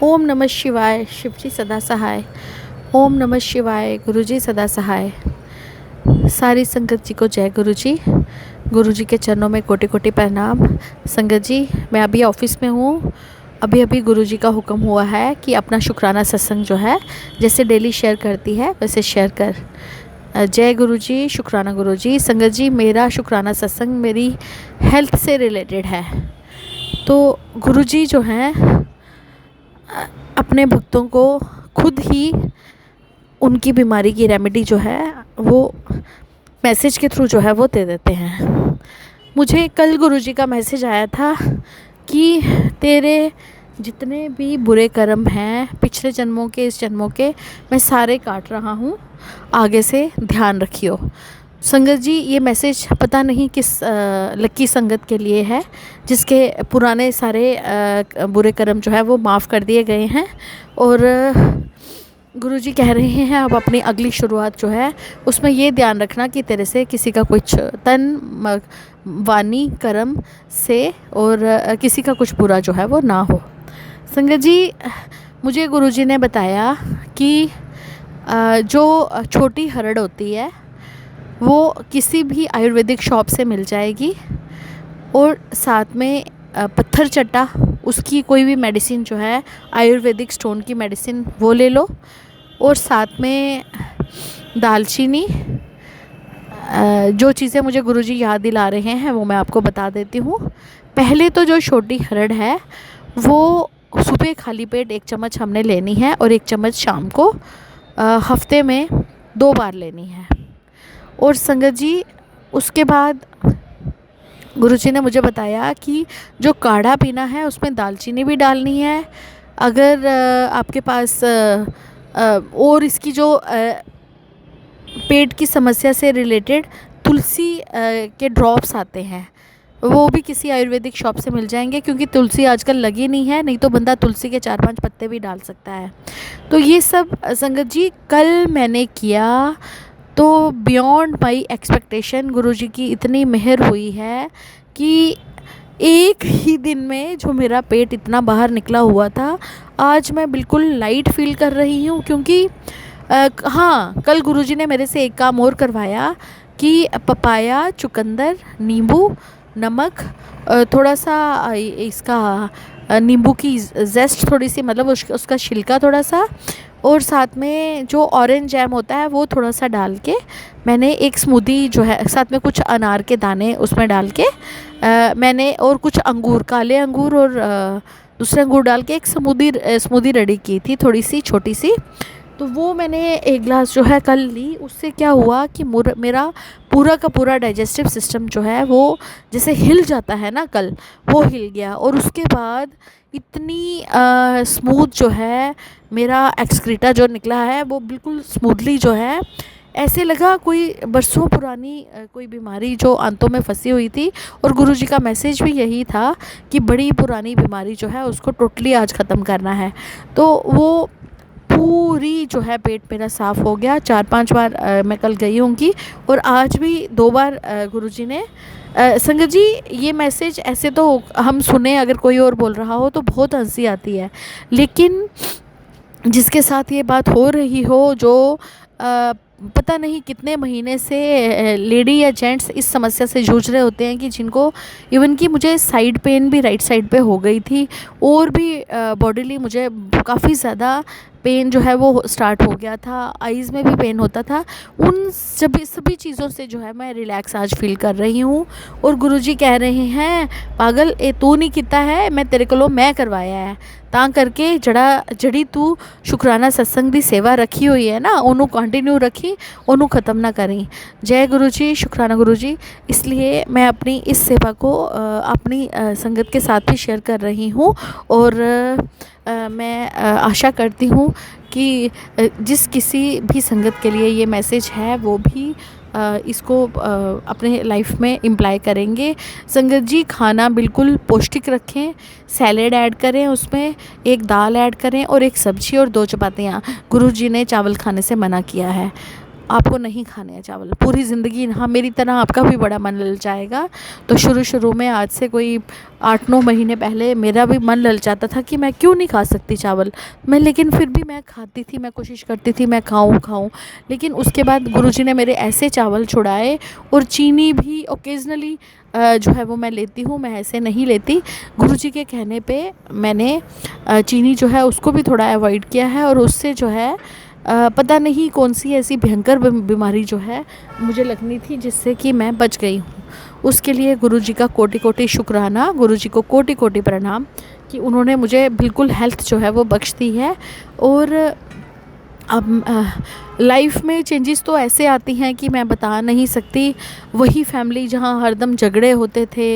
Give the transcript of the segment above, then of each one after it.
ओम नमः शिवाय। शिवजी सदा सहाय। ओम नमः शिवाय। गुरुजी सदा सहाय। सारी संगत जी को जय गुरुजी। गुरुजी के चरणों में कोटि कोटि प्रणाम। संगत जी, मैं अभी ऑफिस में हूँ। अभी अभी गुरुजी का हुक्म हुआ है कि अपना शुक्राना सत्संग जो है, जैसे डेली शेयर करती है वैसे शेयर कर। जय गुरुजी। शुक्राना गुरुजी। संगत जी, मेरा शुक्राना सत्संग मेरी हेल्थ से रिलेटेड है। तो गुरुजी जो हैं अपने भक्तों को खुद ही उनकी बीमारी की रेमेडी जो है वो मैसेज के थ्रू जो है वो दे देते हैं। मुझे कल गुरुजी का मैसेज आया था कि तेरे जितने भी बुरे कर्म हैं, पिछले जन्मों के इस जन्मों के, मैं सारे काट रहा हूँ, आगे से ध्यान रखियो। संगत जी, ये मैसेज पता नहीं किस लकी संगत के लिए है जिसके पुराने सारे बुरे कर्म जो है वो माफ़ कर दिए गए हैं। और गुरुजी कह रहे हैं अब अपनी अगली शुरुआत जो है उसमें ये ध्यान रखना कि तेरे से किसी का कुछ तन वाणी कर्म से और किसी का कुछ बुरा जो है वो ना हो। संगत जी, मुझे गुरुजी ने बताया कि जो छोटी हरड़ होती है वो किसी भी आयुर्वेदिक शॉप से मिल जाएगी, और साथ में पत्थर चट्टा, उसकी कोई भी मेडिसिन जो है आयुर्वेदिक स्टोन की मेडिसिन वो ले लो, और साथ में दालचीनी। जो चीज़ें मुझे गुरुजी याद दिला रहे हैं वो मैं आपको बता देती हूँ। पहले तो जो छोटी हरड़ है वो सुबह खाली पेट 1 चम्मच हमने लेनी है, और 1 चम्मच शाम को हफ्ते में 2 बार लेनी है। और संगत जी, उसके बाद गुरुजी ने मुझे बताया कि जो काढ़ा पीना है उसमें दालचीनी भी डालनी है। अगर आपके पास और इसकी जो पेट की समस्या से रिलेटेड तुलसी के ड्रॉप्स आते हैं वो भी किसी आयुर्वेदिक शॉप से मिल जाएंगे, क्योंकि तुलसी आजकल लगी नहीं है, नहीं तो बंदा तुलसी के 4-5 पत्ते भी डाल सकता है। तो ये सब संगत जी कल मैंने किया, तो बियॉन्ड माई एक्सपेक्टेशन गुरुजी की इतनी मेहर हुई है कि एक ही दिन में जो मेरा पेट इतना बाहर निकला हुआ था, आज मैं बिल्कुल लाइट फील कर रही हूँ। क्योंकि हाँ, कल गुरुजी ने मेरे से एक काम और करवाया कि पपाया, चुकंदर, नींबू, नमक, थोड़ा सा इसका नींबू की जेस्ट थोड़ी सी, मतलब उसका छिलका थोड़ा सा, और साथ में जो ऑरेंज जैम होता है वो थोड़ा सा डाल के मैंने एक स्मूदी जो है, साथ में कुछ अनार के दाने उसमें डाल के मैंने, और कुछ अंगूर, काले अंगूर और दूसरे अंगूर डाल के एक स्मूदी रेडी की थी, थोड़ी सी छोटी सी। तो वो मैंने 1 गिलास जो है कल ली। उससे क्या हुआ कि मेरा पूरा का पूरा डाइजेस्टिव सिस्टम जो है वो जैसे हिल जाता है ना, कल वो हिल गया। और उसके बाद इतनी स्मूथ जो है मेरा एक्सक्रीटा जो निकला है वो बिल्कुल स्मूथली जो है, ऐसे लगा कोई बरसों पुरानी कोई बीमारी जो आंतों में फंसी हुई थी। और गुरुजी का मैसेज भी यही था कि बड़ी पुरानी बीमारी जो है उसको टोटली आज ख़त्म करना है। तो वो पूरी जो है पेट मेरा साफ़ हो गया। 4-5 बार मैं कल गई होंगी, और आज भी 2 बार गुरुजी ने संगत जी, ये मैसेज ऐसे तो हम सुने, अगर कोई और बोल रहा हो तो बहुत हंसी आती है, लेकिन जिसके साथ ये बात हो रही हो, जो पता नहीं कितने महीने से लेडी या जेंट्स इस समस्या से जूझ रहे होते हैं, कि जिनको इवन कि मुझे साइड पेन भी राइट साइड पे हो गई थी, और भी बॉडीली मुझे काफ़ी ज़्यादा पेन जो है वो स्टार्ट हो गया था, आईज़ में भी पेन होता था। उन सभी चीज़ों से जो है मैं रिलैक्स आज फील कर रही हूँ। और गुरुजी कह रहे हैं, पागल ए तू नहीं किता है, मैं तेरे को मैं करवाया है, ਤਾਂ करके जड़ी तू शुक्राना सत्संग की सेवा रखी हुई है ना, उन्हों कंटिन्यू रखी, उन्हों ख़त्म ना करी। जय गुरु जी। शुक्राना गुरु जी। इसलिए मैं अपनी इस सेवा को अपनी संगत के साथ भी शेयर कर रही हूँ, और मैं आशा करती हूँ कि जिस किसी भी संगत के लिए ये मैसेज है वो भी इसको अपने लाइफ में इम्प्लाई करेंगे। संगत जी, खाना बिल्कुल पौष्टिक रखें, सैलेड ऐड करें, उसमें एक दाल ऐड करें, और एक सब्जी और 2 चपातियाँ। गुरुजी ने चावल खाने से मना किया है। आपको नहीं खाने हैं चावल पूरी ज़िंदगी। हाँ, मेरी तरह आपका भी बड़ा मन ललचाएगा। तो शुरू में, आज से कोई 8-9 महीने पहले, मेरा भी मन ललचाता था कि मैं क्यों नहीं खा सकती चावल। लेकिन फिर भी मैं खाती थी, मैं कोशिश करती थी मैं खाऊं। लेकिन उसके बाद गुरुजी ने मेरे ऐसे चावल छुड़ाए। और चीनी भी ओकेजनली जो है वो मैं लेती हूँ, मैं ऐसे नहीं लेती। गुरुजी के कहने पे मैंने चीनी जो है उसको भी थोड़ा अवॉइड किया है। और उससे जो है पता नहीं कौन सी ऐसी भयंकर बीमारी जो है मुझे लगनी थी, जिससे कि मैं बच गई हूँ। उसके लिए गुरुजी का कोटि कोटि शुक्राना, गुरुजी को कोटि कोटि प्रणाम कि उन्होंने मुझे बिल्कुल हेल्थ जो है वो बख्श दी है। और अब लाइफ में चेंजेस तो ऐसे आती हैं कि मैं बता नहीं सकती। वही फैमिली जहाँ हरदम झगड़े होते थे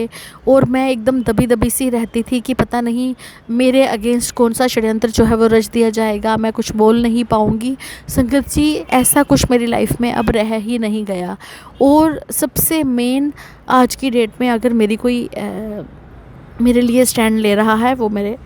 और मैं एकदम दबी दबी सी रहती थी कि पता नहीं मेरे अगेंस्ट कौन सा षड्यंत्र जो है वो रच दिया जाएगा, मैं कुछ बोल नहीं पाऊँगी। संगत जी, ऐसा कुछ मेरी लाइफ में अब रह ही नहीं गया। और सबसे मेन, आज की डेट में अगर मेरी कोई मेरे लिए स्टैंड ले रहा है वो मेरे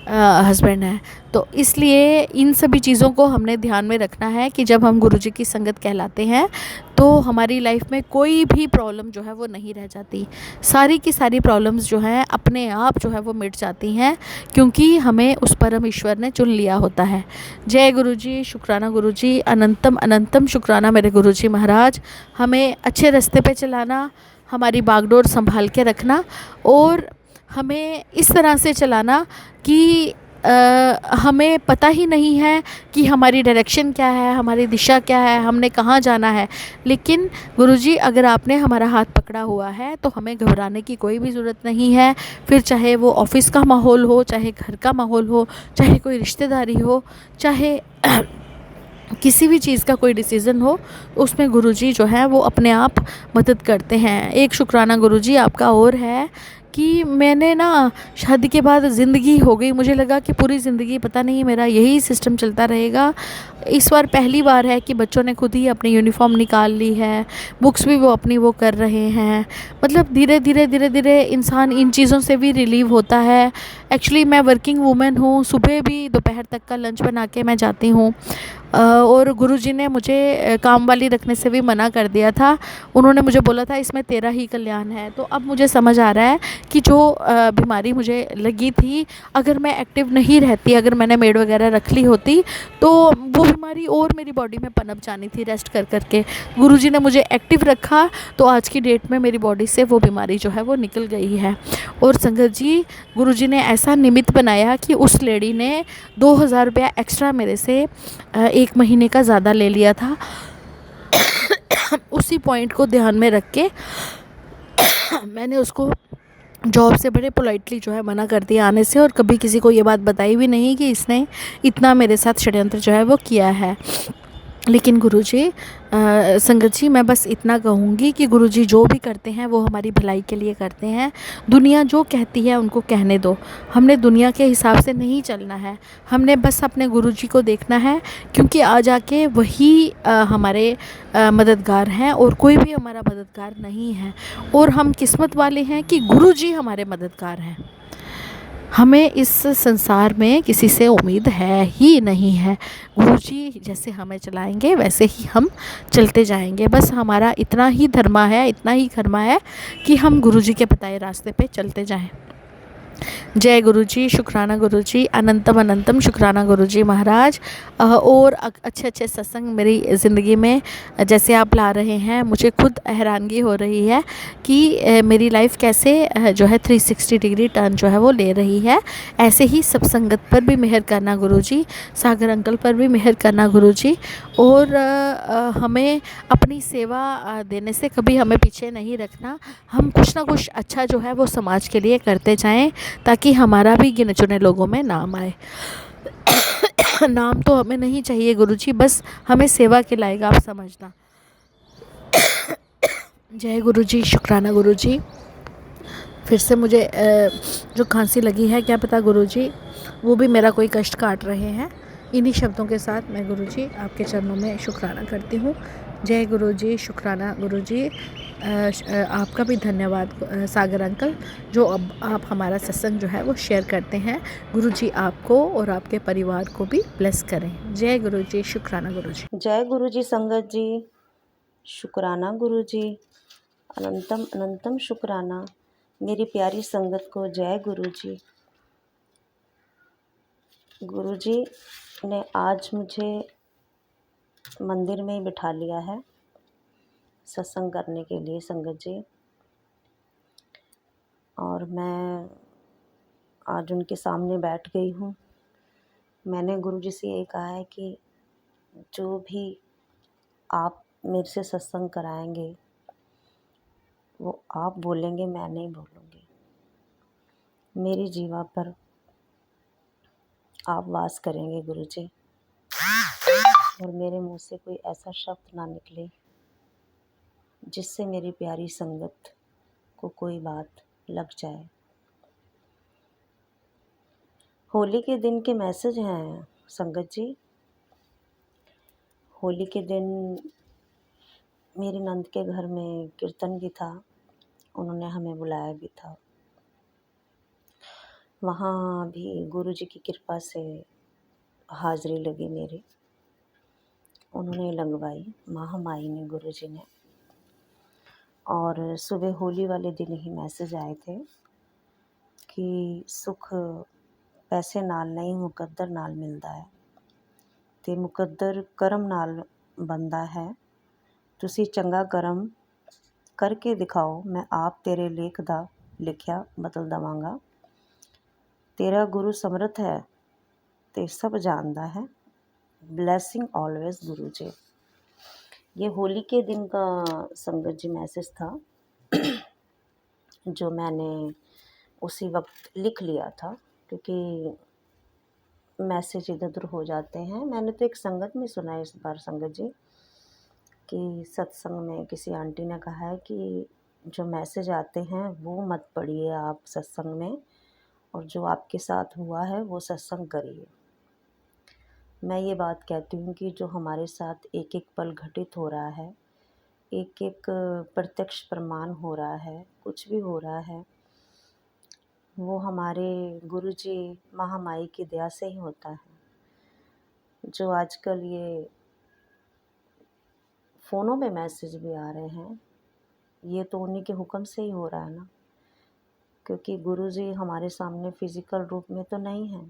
हस्बैंड है। तो इसलिए इन सभी चीज़ों को हमने ध्यान में रखना है कि जब हम गुरुजी की संगत कहलाते हैं तो हमारी लाइफ में कोई भी प्रॉब्लम जो है वो नहीं रह जाती। सारी की सारी प्रॉब्लम्स जो हैं अपने आप जो है वो मिट जाती हैं, क्योंकि हमें उस परम ईश्वर ने चुन लिया होता है। जय गुरुजी, शुक्राना गुरुजी, अनंतम अनंतम शुक्राना मेरे गुरुजी महाराज। हमें अच्छे रास्ते पे चलाना, हमारी बागडोर संभाल के रखना और हमें इस तरह से चलाना कि हमें पता ही नहीं है कि हमारी डायरेक्शन क्या है, हमारी दिशा क्या है, हमने कहाँ जाना है। लेकिन गुरुजी, अगर आपने हमारा हाथ पकड़ा हुआ है तो हमें घबराने की कोई भी ज़रूरत नहीं है। फिर चाहे वो ऑफिस का माहौल हो, चाहे घर का माहौल हो, चाहे कोई रिश्तेदारी हो, चाहे किसी भी चीज़ का कोई डिसीज़न हो, उसमें गुरुजी जो है वो अपने आप मदद करते हैं। एक शुक्राना गुरुजी आपका और है कि मैंने ना शादी के बाद ज़िंदगी हो गई, मुझे लगा कि पूरी ज़िंदगी पता नहीं मेरा यही सिस्टम चलता रहेगा। इस बार पहली बार है कि बच्चों ने खुद ही अपनी यूनिफॉर्म निकाल ली है, बुक्स भी वो अपनी वो कर रहे हैं। मतलब धीरे धीरे इंसान इन चीज़ों से भी रिलीव होता है। एक्चुअली मैं वर्किंग वूमेन हूँ, सुबह भी दोपहर तक का लंच बना के मैं जाती हूँ। और गुरुजी ने मुझे काम वाली रखने से भी मना कर दिया था। उन्होंने मुझे बोला था इसमें तेरा ही कल्याण है। तो अब मुझे समझ आ रहा है कि जो बीमारी मुझे लगी थी, अगर मैं एक्टिव नहीं रहती, अगर मैंने मेड वगैरह रख ली होती तो वो बीमारी और मेरी बॉडी में पनप जानी थी रेस्ट कर कर के। गुरुजी ने मुझे एक्टिव रखा तो आज की डेट में मेरी बॉडी से वो बीमारी जो है वो निकल गई है। और संगत जी, गुरुजी ने ऐसा निमित्त बनाया कि उस लेडी ने 2000 रुपया एक्स्ट्रा मेरे से 1 महीने का ज़्यादा ले लिया था। उसी पॉइंट को ध्यान में रख के मैंने उसको जॉब से बड़े पोलाइटली जो है मना कर दिया आने से, और कभी किसी को ये बात बताई भी नहीं कि इसने इतना मेरे साथ षड्यंत्र जो है वो किया है। लेकिन गुरुजी, संगत जी, मैं बस इतना कहूँगी कि गुरुजी जो भी करते हैं वो हमारी भलाई के लिए करते हैं। दुनिया जो कहती है उनको कहने दो, हमने दुनिया के हिसाब से नहीं चलना है, हमने बस अपने गुरुजी को देखना है, क्योंकि आ जाके वही हमारे मददगार हैं और कोई भी हमारा मददगार नहीं है। और हम किस्मत वाले हैं कि गुरुजी हमारे मददगार हैं। हमें इस संसार में किसी से उम्मीद है ही नहीं है। गुरुजी जैसे हमें चलाएंगे वैसे ही हम चलते जाएंगे। बस हमारा इतना ही धर्मा है, इतना ही कर्मा है कि हम गुरुजी के बताए रास्ते पे चलते जाएं। जय गुरुजी, शुक्राना गुरुजी, अनंतम अनंतम शुक्राना गुरुजी महाराज। और अच्छे अच्छे सत्संग मेरी ज़िंदगी में जैसे आप ला रहे हैं, मुझे खुद हैरानगी हो रही है कि मेरी लाइफ कैसे जो है 360 डिग्री टर्न जो है वो ले रही है। ऐसे ही सब संगत पर भी मेहर करना गुरुजी, सागर अंकल पर भी मेहर करना गुरुजी। और हमें अपनी सेवा देने से कभी हमें पीछे नहीं रखना। हम कुछ ना कुछ अच्छा जो है वो समाज के लिए करते जाएं, ताकि हमारा भी गिने चुने लोगों में नाम आए। नाम तो हमें नहीं चाहिए गुरुजी, बस हमें सेवा के लायक आप समझना। जय गुरुजी, शुक्राना गुरुजी। फिर से मुझे जो खांसी लगी है, क्या पता गुरुजी वो भी मेरा कोई कष्ट काट रहे हैं। इन्हीं शब्दों के साथ मैं गुरुजी आपके चरणों में शुक्राना करती हूँ। जय गुरुजी, शुक्राना गुरुजी। आपका भी धन्यवाद सागर अंकल, जो अब आप हमारा सत्संग जो है वो शेयर करते हैं। गुरुजी आपको और आपके परिवार को भी ब्लेस करें। जय गुरुजी, शुक्राना गुरुजी। जय गुरुजी संगत जी। शुक्राना गुरुजी, अनंतम अनंतम शुक्राना। मेरी प्यारी संगत को जय गुरुजी। गुरुजी ने आज मुझे मंदिर में ही बिठा लिया है सत्संग करने के लिए संगत जी, और मैं आज उनके सामने बैठ गई हूँ। मैंने गुरुजी से ये कहा है कि जो भी आप मेरे से सत्संग कराएंगे वो आप बोलेंगे, मैं नहीं बोलूँगी। मेरी जीवा पर आप वास करेंगे गुरुजी, और मेरे मुंह से कोई ऐसा शब्द ना निकले जिससे मेरी प्यारी संगत को कोई बात लग जाए। होली के दिन के मैसेज हैं संगत जी। होली के दिन मेरी नंद के घर में कीर्तन भी था, उन्होंने हमें बुलाया भी था। वहाँ भी गुरुजी की कृपा से हाज़िरी लगी मेरी, उन्होंने लगवाई, महामाई ने, गुरुजी ने। और सुबह होली वाले दिन ही मैसेज आए थे कि सुख पैसे नाल नहीं मुकद्दर नाल मिलता है, ते मुकद्दर करम नाल बनता है। तुसी चंगा करम करके दिखाओ, मैं आप तेरे लेख दा लिखिया बदल दवांगा। तेरा गुरु समर्थ है ते सब जानता है। ब्लेसिंग ऑलवेज गुरु जी। ये होली के दिन का संगत जी मैसेज था जो मैंने उसी वक्त लिख लिया था, क्योंकि मैसेज इधर उधर हो जाते हैं। मैंने तो एक संगत में सुना है इस बार संगत जी कि सत्संग में किसी आंटी ने कहा है कि जो मैसेज आते हैं वो मत पढ़िए आप सत्संग में, और जो आपके साथ हुआ है वो सत्संग करिए। मैं ये बात कहती हूँ कि जो हमारे साथ एक एक पल घटित हो रहा है, एक एक प्रत्यक्ष प्रमाण हो रहा है, कुछ भी हो रहा है, वो हमारे गुरुजी महामाई की दया से ही होता है। जो आजकल ये फ़ोनों में मैसेज भी आ रहे हैं, ये तो उन्हीं के हुक्म से ही हो रहा है ना, क्योंकि गुरुजी हमारे सामने फिज़िकल रूप में तो नहीं है।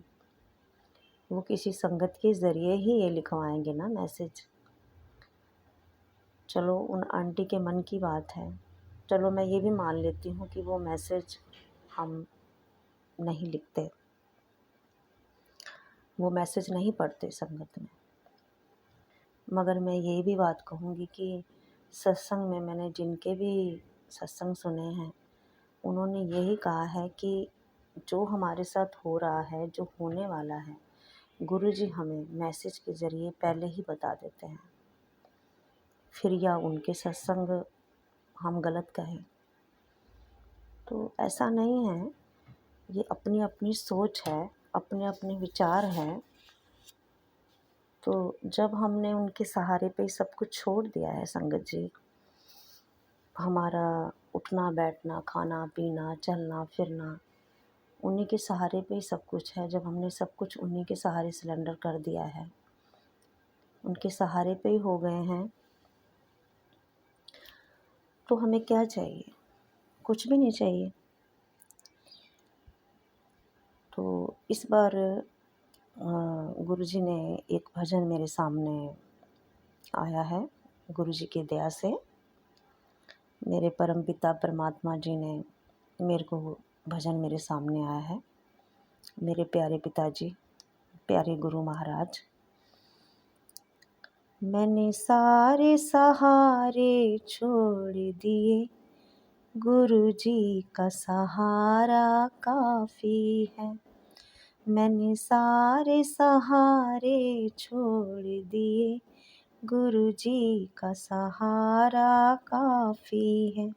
वो किसी संगत के ज़रिए ही ये लिखवाएंगे ना मैसेज। चलो उन आंटी के मन की बात है, चलो मैं ये भी मान लेती हूँ कि वो मैसेज हम नहीं लिखते, वो मैसेज नहीं पढ़ते संगत में। मगर मैं ये भी बात कहूँगी कि सत्संग में मैंने जिनके भी सत्संग सुने हैं, उन्होंने यही कहा है कि जो हमारे साथ हो रहा है, जो होने वाला है, गुरुजी हमें मैसेज के ज़रिए पहले ही बता देते हैं। फिर या उनके सत्संग हम गलत कहें तो ऐसा नहीं है। ये अपनी अपनी सोच है, अपने अपने विचार हैं। तो जब हमने उनके सहारे पे सब कुछ छोड़ दिया है संगत जी, हमारा उठना बैठना खाना पीना चलना फिरना उन्हीं के सहारे पे ही सब कुछ है। जब हमने सब कुछ उन्हीं के सहारे सिलेंडर कर दिया है, उनके सहारे पे ही हो गए हैं, तो हमें क्या चाहिए? कुछ भी नहीं चाहिए। तो इस बार गुरुजी ने एक भजन मेरे सामने आया है, गुरुजी की दया से मेरे परमपिता परमात्मा जी ने मेरे को भजन मेरे सामने आया है। मेरे प्यारे पिताजी, प्यारे गुरु महाराज। मैंने सारे सहारे छोड़ दिए, गुरुजी का सहारा काफ़ी है। मैंने सारे सहारे छोड़ दिए, गुरुजी का सहारा काफ़ी है।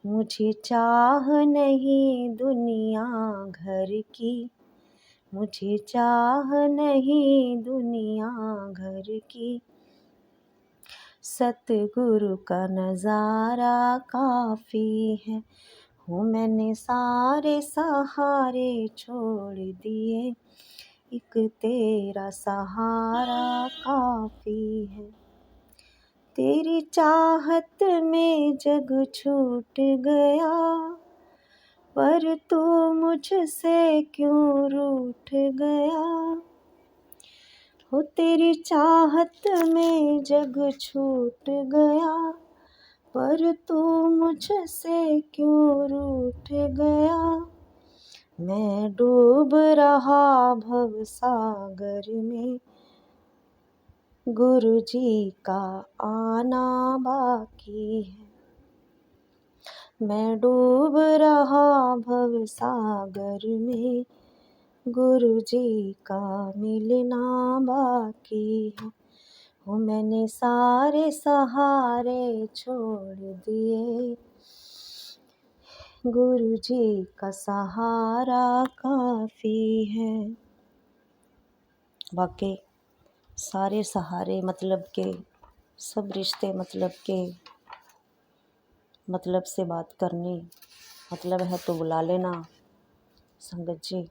मुझे चाह नहीं दुनिया घर की, मुझे चाह नहीं दुनिया घर की, सतगुरु का नज़ारा काफ़ी है। हो मैंने सारे सहारे छोड़ दिए, एक तेरा सहारा काफ़ी है। तेरी चाहत में जग छूट गया, पर तू मुझसे क्यों रूठ गया। हो तेरी चाहत में जग छूट गया, पर तू मुझसे क्यों रूठ गया। मैं डूब रहा भव सागर में, गुरु जी का आना बाकी है। मैं डूब रहा भव सागर में, गुरु जी का मिलना बाकी है। हो मैंने सारे सहारे छोड़ दिए, गुरु जी का सहारा काफ़ी है। वाकई सारे सहारे मतलब के, सब रिश्ते मतलब के, मतलब से बात करनी, मतलब है तो बुला लेना। संगत जी,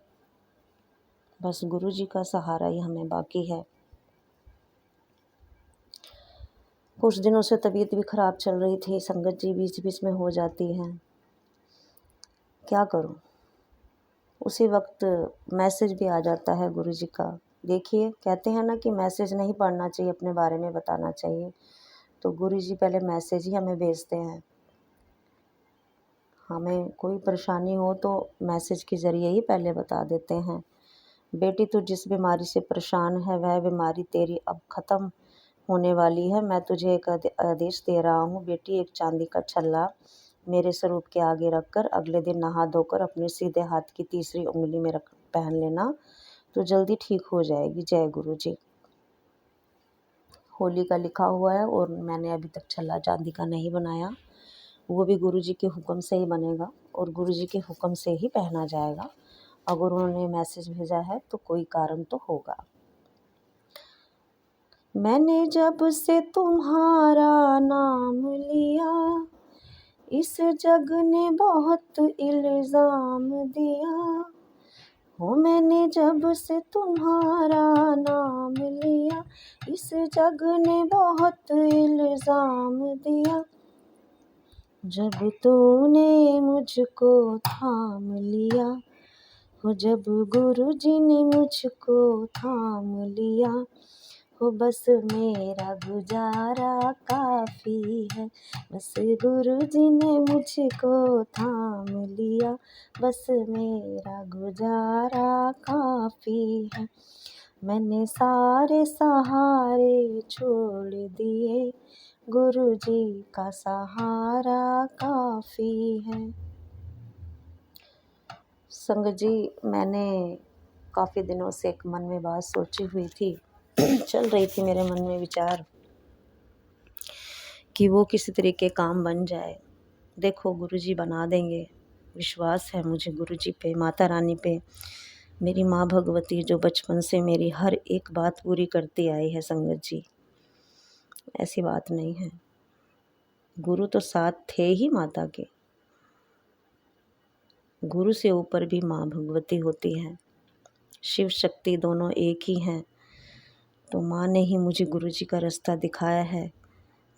बस गुरु जी का सहारा ही हमें बाकी है। कुछ दिनों से तबीयत भी ख़राब चल रही थी संगत जी, बीच बीच में हो जाती है, क्या करूं। उसी वक्त मैसेज भी आ जाता है गुरु जी का। देखिए, कहते हैं ना कि मैसेज नहीं पढ़ना चाहिए, अपने बारे में बताना चाहिए। तो गुरु जी पहले मैसेज ही हमें भेजते हैं। हमें कोई परेशानी हो तो मैसेज के ज़रिए ही पहले बता देते हैं। बेटी, तू जिस बीमारी से परेशान है वह बीमारी तेरी अब ख़त्म होने वाली है। मैं तुझे एक आदेश दे रहा हूँ बेटी, एक चांदी का छल्ला मेरे स्वरूप के आगे रखकर अगले दिन नहा धोकर अपने सीधे हाथ की तीसरी उंगली में रख पहन लेना, तो जल्दी ठीक हो जाएगी। जय गुरु जी। होली का लिखा हुआ है और मैंने अभी तक छल्ला चांदी का नहीं बनाया। वो भी गुरु जी के हुक्म से ही बनेगा और गुरु जी के हुक्म से ही पहना जाएगा। अगर उन्होंने मैसेज भेजा है तो कोई कारण तो होगा। मैंने जब से तुम्हारा नाम लिया, इस जग ने बहुत इल्ज़ाम दिया। हो मैंने जब से तुम्हारा नाम लिया, इस जग ने बहुत इल्ज़ाम दिया। जब तूने मुझको थाम लिया, हो जब गुरु जी ने मुझको थाम लिया, हो बस मेरा गुजारा काफ़ी है। बस गुरु जी ने मुझको थाम लिया, बस मेरा गुजारा काफ़ी है। मैंने सारे सहारे छोड़ दिए, गुरु जी का सहारा काफ़ी है। संगत जी, मैंने काफ़ी दिनों से एक मन में बात सोची हुई थी, चल रही थी मेरे मन में विचार कि वो किसी तरीके काम बन जाए। देखो गुरुजी बना देंगे, विश्वास है मुझे गुरुजी पे, माता रानी पे। मेरी माँ भगवती जो बचपन से मेरी हर एक बात पूरी करती आई है संगत जी, ऐसी बात नहीं है। गुरु तो साथ थे ही माता के, गुरु से ऊपर भी माँ भगवती होती है, शिव शक्ति दोनों एक ही हैं। तो माँ ने ही मुझे गुरुजी का रास्ता दिखाया है।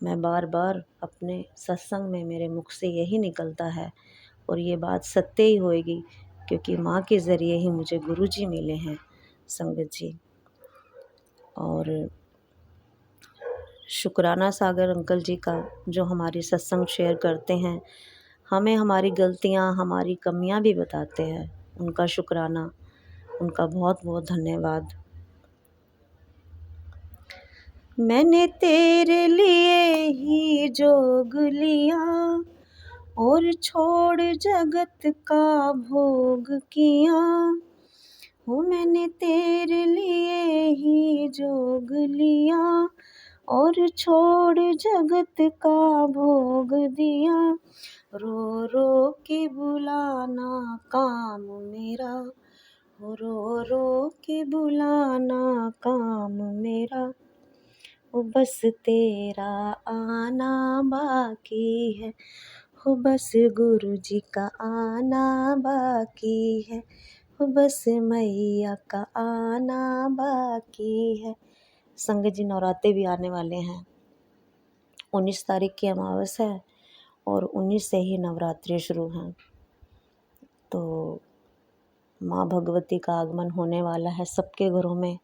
मैं बार बार अपने सत्संग में मेरे मुख से यही निकलता है और ये बात सत्य ही होएगी, क्योंकि माँ के ज़रिए ही मुझे गुरुजी मिले हैं संगत जी। और शुक्राना सागर अंकल जी का, जो हमारी सत्संग शेयर करते हैं, हमें हमारी गलतियाँ, हमारी कमियाँ भी बताते हैं। उनका शुक्राना, उनका बहुत बहुत धन्यवाद। मैंने तेरे लिए ही जोग लिया और छोड़ जगत का भोग किया। हो मैंने तेरे लिए ही जोग लिया और छोड़ जगत का भोग दिया। रो रो के बुलाना काम मेरा, रो रो के बुलाना काम मेरा। हो बस तेरा आना बाकी है, हो बस गुरु जी का आना बाकी है, हो बस मैया का आना बाकी है। संगत जी, नवरात्रे भी आने वाले हैं 19 तारीख की अमावस है और 19 से ही नवरात्रि शुरू हैं। तो माँ भगवती का आगमन होने वाला है सबके घरों में।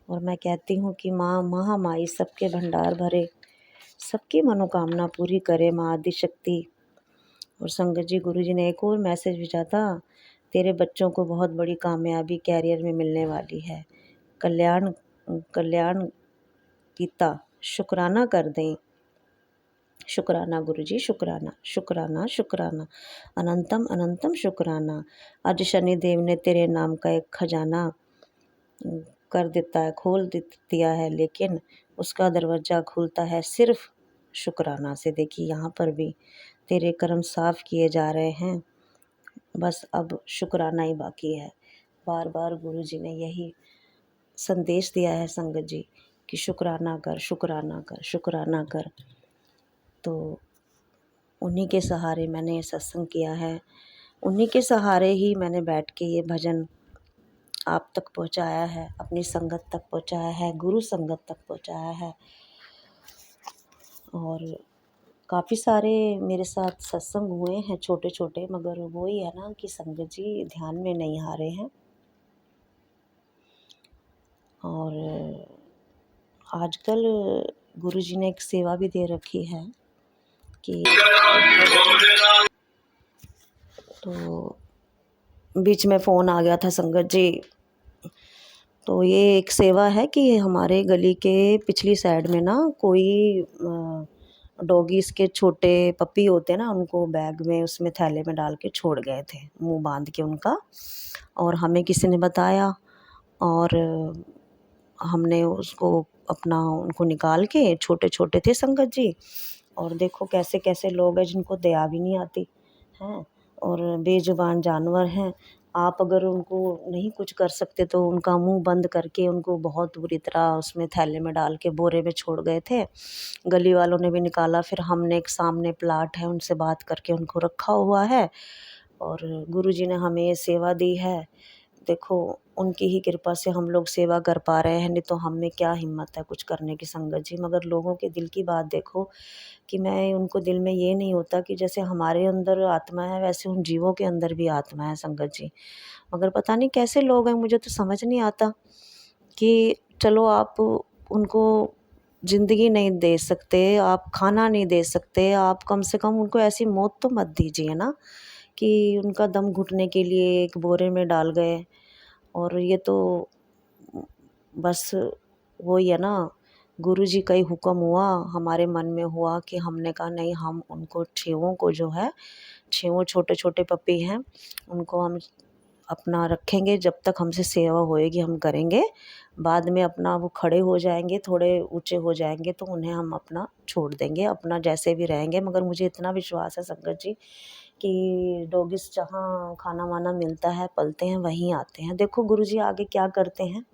और मैं कहती हूँ कि माँ महामाई सबके भंडार भरे, सबकी मनोकामना पूरी करे माँ आदिशक्ति। और संगत जी, गुरु जी ने एक और मैसेज भेजा था, तेरे बच्चों को बहुत बड़ी कामयाबी कैरियर में मिलने वाली है। कल्याण कल्याण पिता शुक्राना कर दें। शुक्राना गुरु जी, शुक्राना शुक्राना शुक्राना, अनंतम अनंतम शुक्राना। आज शनि देव ने तेरे नाम का एक खजाना कर देता है, खोल दिया है, लेकिन उसका दरवाज़ा खुलता है सिर्फ शुक्राना से। देखिए यहाँ पर भी तेरे कर्म साफ किए जा रहे हैं, बस अब शुक्राना ही बाकी है। बार बार गुरु जी ने यही संदेश दिया है संगत जी कि शुक्राना कर, शुक्राना कर, शुक्राना कर। तो उन्हीं के सहारे मैंने ये सत्संग किया है, उन्हीं के सहारे ही मैंने बैठ के ये भजन आप तक पहुंचाया है, अपनी संगत तक पहुंचाया है, गुरु संगत तक पहुंचाया है। और काफ़ी सारे मेरे साथ सत्संग हुए हैं छोटे छोटे, मगर वही है ना कि संगत जी ध्यान में नहीं आ रहे हैं। और आजकल गुरु जी ने एक सेवा भी दे रखी है कि तो बीच में फ़ोन आ गया था संगत जी। तो ये एक सेवा है कि हमारे गली के पिछली साइड में ना कोई डॉगीज़ के छोटे पपी होते हैं ना, उनको बैग में उसमें थैले में डाल के छोड़ गए थे, मुंह बांध के उनका। और हमें किसी ने बताया और हमने उसको अपना उनको निकाल के, छोटे छोटे थे संगत जी। और देखो कैसे कैसे लोग हैं जिनको दया भी नहीं आती हैं और बेजुबान जानवर हैं। आप अगर उनको नहीं कुछ कर सकते तो उनका मुंह बंद करके उनको बहुत बुरी तरह उसमें थैले में डाल के बोरे में छोड़ गए थे। गली वालों ने भी निकाला, फिर हमने एक सामने प्लाट है उनसे बात करके उनको रखा हुआ है। और गुरुजी ने हमें ये सेवा दी है। देखो उनकी ही कृपा से हम लोग सेवा कर पा रहे हैं, नहीं तो हम में क्या हिम्मत है कुछ करने की संगत जी। मगर लोगों के दिल की बात देखो कि मैं उनको दिल में ये नहीं होता कि जैसे हमारे अंदर आत्मा है वैसे उन जीवों के अंदर भी आत्मा है संगत जी। मगर पता नहीं कैसे लोग हैं, मुझे तो समझ नहीं आता कि चलो आप उनको ज़िंदगी नहीं दे सकते, आप खाना नहीं दे सकते, आप कम से कम उनको ऐसी मौत तो मत दीजिए ना कि उनका दम घुटने के लिए एक बोरे में डाल गए। और ये तो बस वही है ना, गुरुजी का ही हुक्म हुआ, हमारे मन में हुआ कि हमने कहा नहीं, हम उनको छेवों को जो है, छेवों छोटे छोटे पपी हैं, उनको हम अपना रखेंगे, जब तक हमसे सेवा होएगी हम करेंगे। बाद में अपना वो खड़े हो जाएंगे, थोड़े ऊंचे हो जाएंगे तो उन्हें हम अपना छोड़ देंगे, अपना जैसे भी रहेंगे। मगर मुझे इतना विश्वास है संगत जी कि डॉगिस जहाँ खाना वाना मिलता है पलते हैं वहीं आते हैं। देखो गुरुजी आगे क्या करते हैं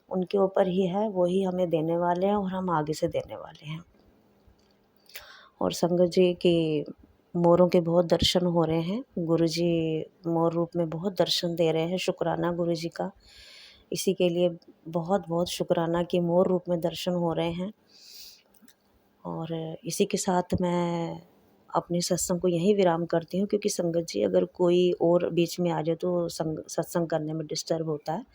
उनके ऊपर ही है, वो ही हमें देने वाले हैं और हम आगे से देने वाले हैं। और संगत जी की मोरों के बहुत दर्शन हो रहे हैं, गुरुजी मोर रूप में बहुत दर्शन दे रहे हैं। शुक्राना गुरुजी का, इसी के लिए बहुत बहुत शुक्राना कि मोर रूप में दर्शन हो रहे हैं। और इसी के साथ मैं अपने सत्संग को यहीं विराम करती हूँ, क्योंकि संगत जी अगर कोई और बीच में आ जाए तो सत्संग करने में डिस्टर्ब होता है।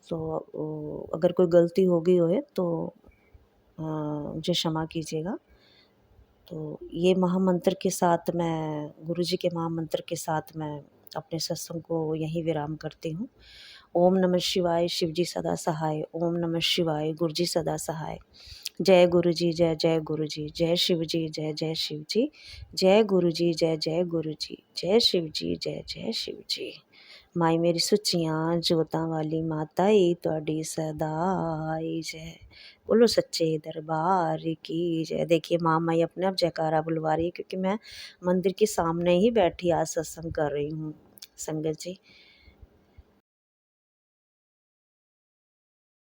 तो अगर कोई गलती हो गई हो तो मुझे क्षमा कीजिएगा। तो ये महामंत्र के साथ मैं, गुरुजी के महामंत्र के साथ मैं अपने सत्संग को यहीं विराम करती हूँ। ओम नमः शिवाय, शिवजी सदा सहाय। ओम नमः शिवाय, गुरुजी सदा सहाय। जय गुरुजी, जय जय गुरुजी, जय शिवजी, जय जय शिवजी, जय गुरुजी, जय जय गुरुजी, जय शिवजी, जय जय शिवजी। माई मेरी सुचियाँ जोतां वाली माता ही तुहाडी सदाई जय। बोलो सच्चे दरबार की जय। देखिए माँ माई अपने आप जयकारा बुलवा रही है, क्योंकि मैं मंदिर के सामने ही बैठी आज सत्संग कर रही हूँ संगत जी।